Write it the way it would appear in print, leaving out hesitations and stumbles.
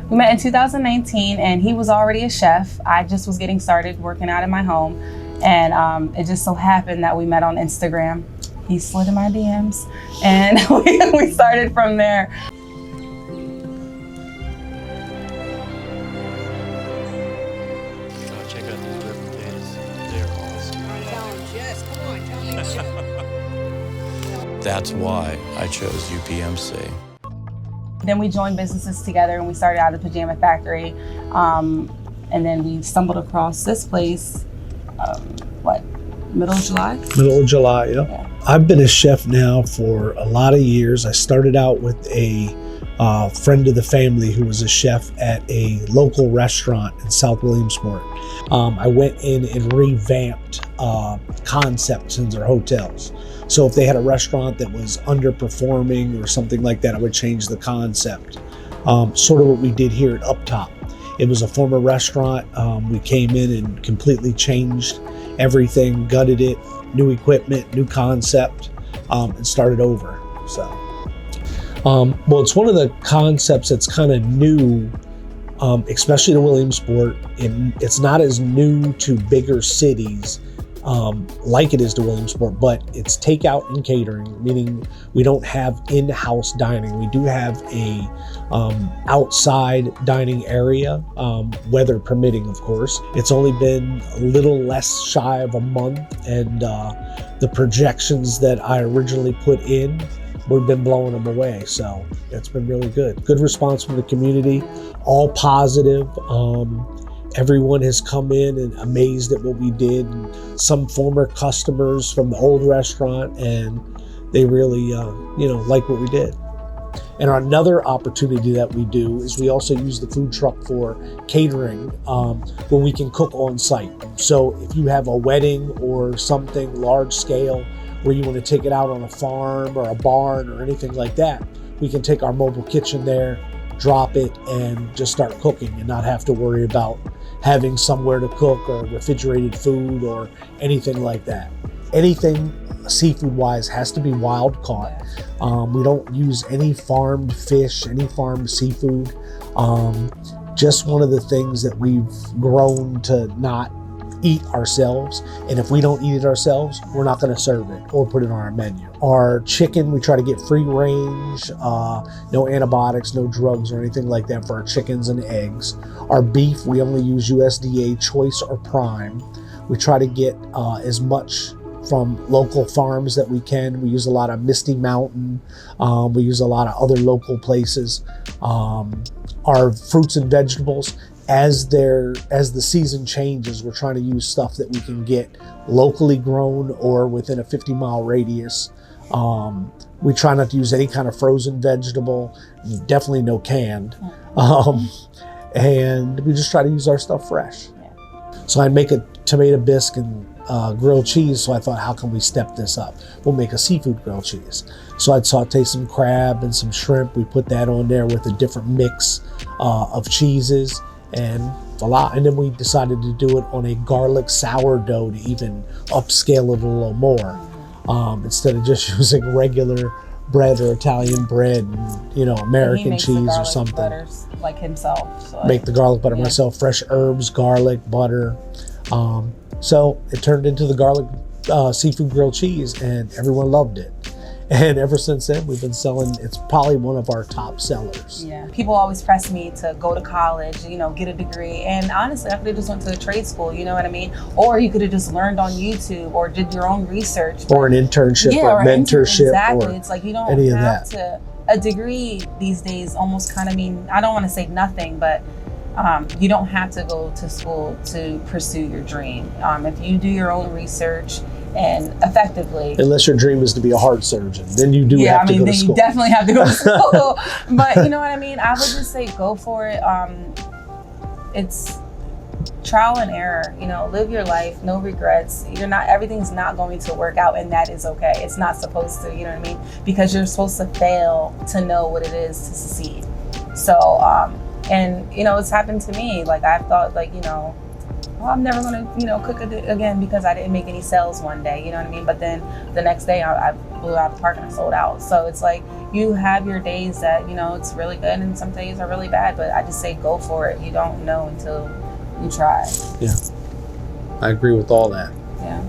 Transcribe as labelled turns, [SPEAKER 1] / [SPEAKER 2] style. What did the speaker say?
[SPEAKER 1] We met in 2019 and he was already a chef. I just was getting started working out in my home. And it just so happened that we met on Instagram. He slid in my DMs and we started from there.
[SPEAKER 2] Check out these river potatoes. They're awesome.
[SPEAKER 3] Tell him, Jess, come on, tell him.
[SPEAKER 2] That's why I chose UPMC.
[SPEAKER 1] Then we joined businesses together and we started out at Pajama Factory. And then we stumbled across this place, middle of July?
[SPEAKER 4] Middle of July, yeah. I've been a chef now for a lot of years. I started out with a friend of the family who was a chef at a local restaurant in South Williamsport. I went in and revamped concepts in their hotels. So if they had a restaurant that was underperforming or something like that, I would change the concept. Sort of what we did here at Uptop. It was a former restaurant. We came in and completely changed everything, gutted it, new equipment, new concept, and started over. So, well, it's one of the concepts that's kind of new, especially to Williamsport. It's not as new to bigger cities like it is to Williamsport, but it's takeout and catering, meaning we don't have in-house dining. We do have a outside dining area, weather permitting, of course. It's only been a little less shy of a month, and the projections that I originally put in, we've been blowing them away. So it's been really good. Good response from the community, all positive. Everyone has come in and amazed at what we did. And some former customers from the old restaurant, and they really, like what we did. And another opportunity that we do is we also use the food truck for catering when we can cook on site. So if you have a wedding or something large scale where you want to take it out on a farm or a barn or anything like that, we can take our mobile kitchen there, drop it, and just start cooking and not have to worry about having somewhere to cook or refrigerated food or anything like that. Anything seafood wise has to be wild caught. We don't use any farmed fish, any farmed seafood. Just one of the things that we've grown to not eat ourselves, and if we don't eat it ourselves, we're not going to serve it or put it on our menu. Our chicken, we try to get free range, no antibiotics, no drugs or anything like that for our chickens and eggs. Our beef, we only use USDA choice or prime. We try to get as much from local farms that we can. We use a lot of Misty Mountain. We use a lot of other local places. Our fruits and vegetables, as the season changes, we're trying to use stuff that we can get locally grown or within a 50-mile radius. We try not to use any kind of frozen vegetable, definitely no canned. And we just try to use our stuff fresh. So I'd make a tomato bisque and grilled cheese, so I thought, how can we step this up? We'll make a seafood grilled cheese. So I'd saute some crab and some shrimp. We put that on there with a different mix of cheeses, and voila. And then we decided to do it on a garlic sourdough to even upscale it a little more, instead of just using regular bread or Italian bread and, American cheese or something.
[SPEAKER 1] Butters like himself. So
[SPEAKER 4] make the garlic butter myself, fresh herbs, garlic, butter. So it turned into the garlic seafood grilled cheese, and everyone loved it. And ever since then, we've been selling. It's probably one of our top sellers.
[SPEAKER 1] Yeah, people always press me to go to college, get a degree. And honestly, I could have just went to a trade school, you know what I mean? Or you could have just learned on YouTube or did your own research.
[SPEAKER 4] Or an internship or mentorship.
[SPEAKER 1] Exactly.
[SPEAKER 4] Or
[SPEAKER 1] it's like you don't
[SPEAKER 4] any
[SPEAKER 1] have to. A degree these days almost kind of mean, I don't want to say nothing, but you don't have to go to school to pursue your dream. If you do your own research and effectively.
[SPEAKER 4] Unless your dream is to be a heart surgeon, then you do have to go to school.
[SPEAKER 1] You definitely have to go to school. But you know what I mean? I would just say go for it. It's trial and error. Live your life, no regrets. Everything's not going to work out, and that is okay. It's not supposed to, you know what I mean? Because you're supposed to fail to know what it is to succeed. So, and it's happened to me. Like I thought, I'm never gonna, cook again because I didn't make any sales one day, you know what I mean? But then the next day I blew out the park and I sold out. So it's like, you have your days that, you know, it's really good and some days are really bad, but I just say go for it. You don't know until you try.
[SPEAKER 4] Yeah, I agree with all that.
[SPEAKER 1] Yeah.